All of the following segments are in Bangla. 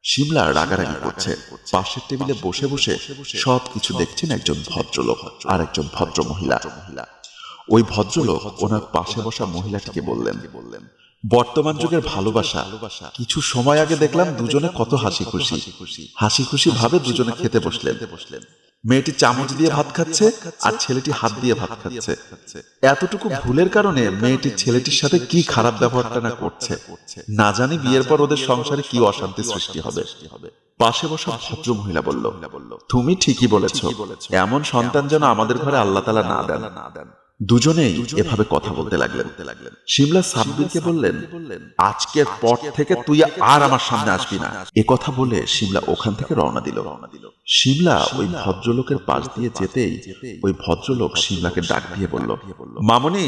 শিমলা রাগারাগি করছে। পাশের টেবিলে বসে বসে সবকিছু দেখছেন একজন ভদ্রলোক আর একজন ভদ্র মহিলা। ওই ভদ্রলোক ওনার পাশে বসা মহিলাটিকে বললেন, বর্তমান যুগের ভালোবাসা, কিছু সময় আগে দেখলাম দুজনে কত হাসি খুশি ভাবে দুজনে খেতে বসলেন। মেয়েটি চামচ দিয়ে ভাত খাচ্ছে আর ছেলেটি হাত দিয়ে ভাত খাচ্ছে। এতটুকু ভুলের কারণে মেয়েটি ছেলেটির সাথে কি খারাপ ব্যবহারটা না করছে, না জানি বিয়ের পর ওদের সংসারে কি অশান্তি সৃষ্টি হবে। পাশে বসা ভদ্র মহিলা বলল, তুমি ঠিকই বলেছ, এমন সন্তান যেন আমাদের ঘরে আল্লাহ তাআলা না দেন। দুজনেই এভাবে কথা বলতে লাগলেন। শিমলা সাব্বিরকে বললেন, আজকের পর থেকে তুই আর আমার সামনে আসবি না। এ কথা বলে শিমলা ওখান থেকে রওনা দিল। শিমলা ওই ভদ্রলোকের পাশ দিয়ে যেতেই ওই ভদ্রলোক শিমলাকে ডাক দিয়ে বলল, মামনি,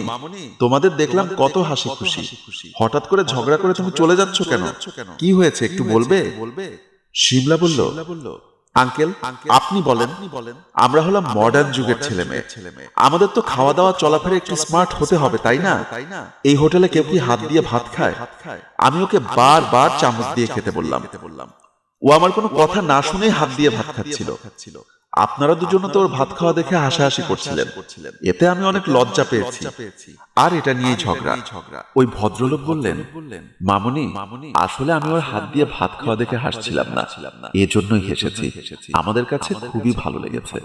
তোমাদের দেখলাম কত হাসি খুশি, হঠাৎ করে ঝগড়া করে তুমি চলে যাচ্ছ কেন? কি হয়েছে একটু বলবে? শিমলা বলল, আঙ্কেল, আপনি বলেন, আমরা হলাম মডার্ন যুগের ছেলে মেয়ে, আমাদের তো খাওয়া দাওয়া চলাফেরা একটু স্মার্ট হতে হবে, তাই না? এই হোটেলে কেউ কি হাত দিয়ে ভাত খায়? আমি ওকে বারবার চামচ দিয়ে খেতে বললাম, ও আমার কোনো কথা না শুনেই হাত দিয়ে ভাত খাচ্ছিল। আপনারা দুজন তো ওর ভাত খাওয়া দেখে হাসাহাসি করছিলেন, এতে আমি অনেক লজ্জা পেয়েছি, আর এটা নিয়েই ঝগড়া। ওই ভদ্রলোক বললেন, মামুনি, আসলে আমি ওর হাত দিয়ে ভাত খাওয়া দেখে হাসছিলাম না, এজন্যই হেসেছি, আমাদের কাছে খুবই ভালো লেগেছে।